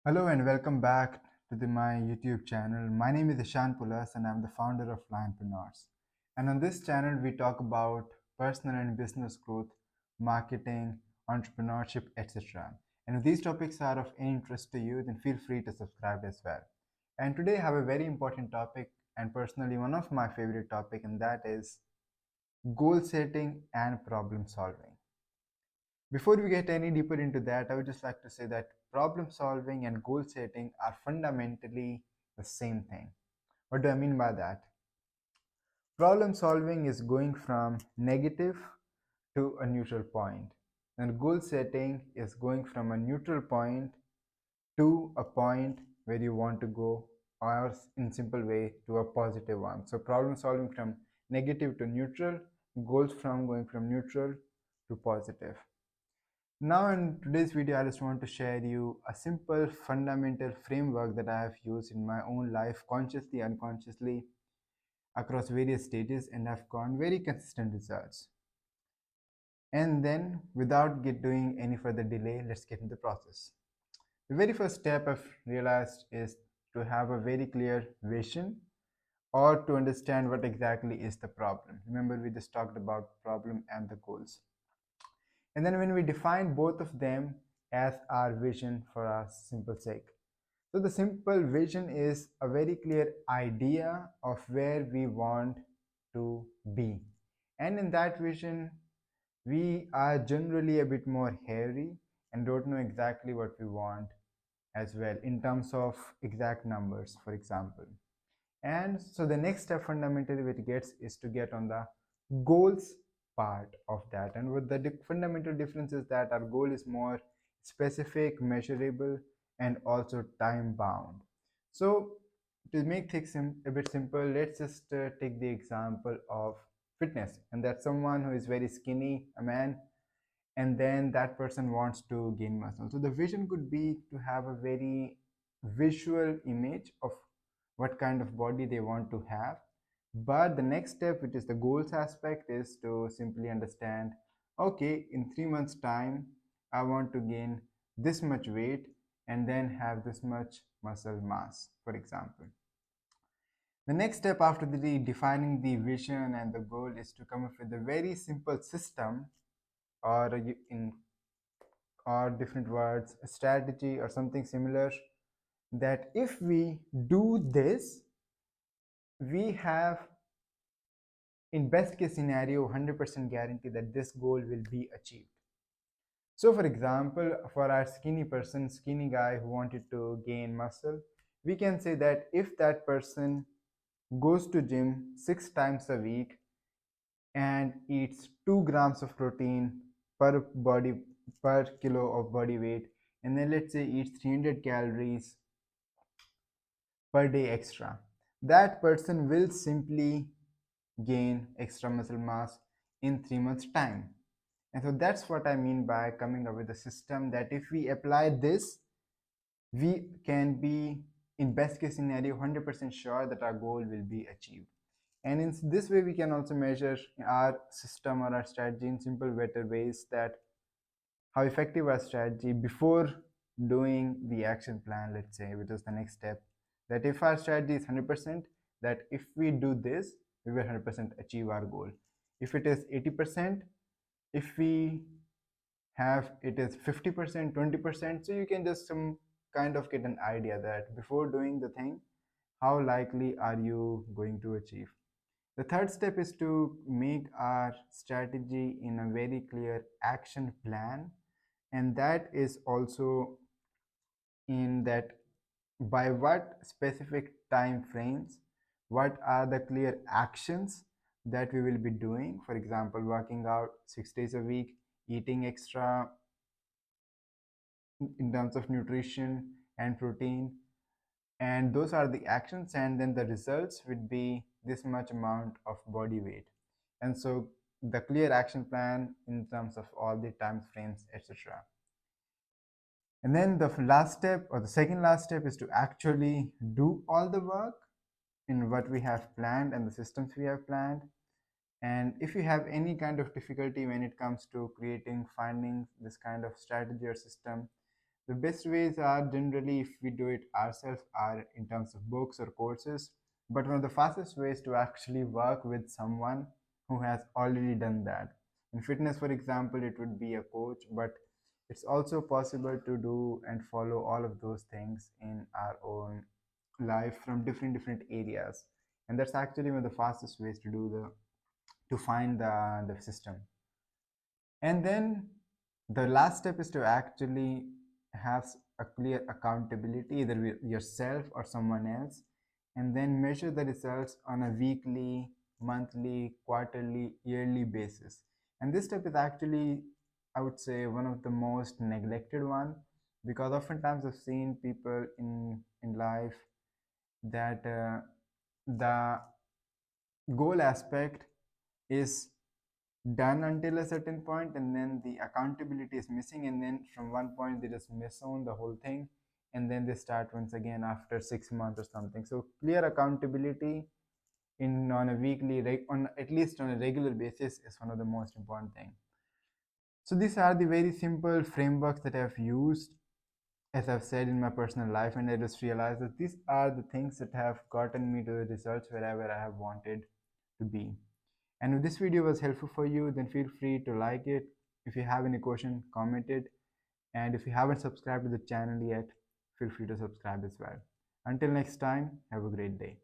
Hello and welcome back to my YouTube channel. My name is Ishaan Pulast and I'm the founder of Lionpreneurs. And on this channel, we talk about personal and business growth, marketing, entrepreneurship, etc. And if these topics are of any interest to you, then feel free to subscribe as well. And today I have a very important topic and personally one of my favorite topic, and that is goal setting and problem solving. Before we get any deeper into that, I would just like to say that problem solving and goal setting are fundamentally the same thing. What do I mean by that? Problem solving is going from negative to a neutral point, and goal setting is going from a neutral point to a point where you want to go, or in simple way, to a positive one. So problem solving from negative to neutral, goals from going from neutral to positive. Now in today's video, I just want to share you a simple fundamental framework that I have used in my own life, consciously, unconsciously, across various stages, and I've gotten very consistent results. And then without doing any further delay, let's get into the process. The very first step I've realized is to have a very clear vision or to understand what exactly is the problem. Remember, we just talked about problem and the goals. And then when we define both of them as our vision for our simple sake. So the simple vision is a very clear idea of where we want to be. And in that vision, we are generally a bit more hairy and don't know exactly what we want as well in terms of exact numbers, for example. And so the next step fundamentally which gets is to get on the goals part of that. And with the fundamental difference is that our goal is more specific, measurable, and also time bound. So to make things a bit simple, let's just take the example of fitness, and that's someone who is very skinny, a man, and then that person wants to gain muscle. So the vision could be to have a very visual image of what kind of body they want to have. But the next step, which is the goals aspect, is to simply understand, okay, in 3 months time I want to gain this much weight and then have this much muscle mass, for example. The next step after defining the vision and the goal is to come up with a very simple system, or in or different words, a strategy or something similar, that if we do this, we have, in best case scenario, 100% guarantee that this goal will be achieved. So for example, for our skinny guy who wanted to gain muscle, we can say that if that person goes to gym 6 times a week and eats 2 grams of protein per body per kilo of body weight, and then let's say eats 300 calories per day extra, that person will simply gain extra muscle mass in 3 months time. And so that's what I mean by coming up with a system that if we apply this, we can be, in best case scenario, 100% sure that our goal will be achieved. And in this way we can also measure our system or our strategy in simple better ways, that how effective our strategy before doing the action plan, let's say, which is the next step. That if our strategy is 100%, that if we do this, we will 100% achieve our goal. If it is 80%, if we have it is 50%, 20%, so you can just some kind of get an idea that before doing the thing, how likely are you going to achieve. The third step is to make our strategy in a very clear action plan, and that is also in that by what specific time frames, what are the clear actions that we will be doing. For example, working out 6 days a week, eating extra in terms of nutrition and protein, and those are the actions, and then the results would be this much amount of body weight. And so the clear action plan in terms of all the time frames, etc. And then the last step, or the second last step, is to actually do all the work in what we have planned and the systems we have planned. And if you have any kind of difficulty when it comes to finding this kind of strategy or system, The best ways are generally if we do it ourselves are in terms of books or courses. But one of the fastest ways to actually work with someone who has already done that. In fitness, for example, it would be a coach, but it's also possible to do and follow all of those things in our own life from different areas. And that's actually one of the fastest ways to do to find the system. And then the last step is to actually have a clear accountability, either with yourself or someone else, and then measure the results on a weekly, monthly, quarterly, yearly basis. And this step is actually, I would say, one of the most neglected one, because oftentimes I've seen people in life that the goal aspect is done until a certain point, and then the accountability is missing, and then from one point they just miss on the whole thing, and then they start once again after 6 months or something. So clear accountability in on a on at least on a regular basis is one of the most important thing. So these are the very simple frameworks that I've used, as I've said, in my personal life, and I just realized that these are the things that have gotten me to the results wherever I have wanted to be. And if this video was helpful for you, then feel free to like it. If you have any question, comment it. And if you haven't subscribed to the channel yet, feel free to subscribe as well. Until next time, have a great day.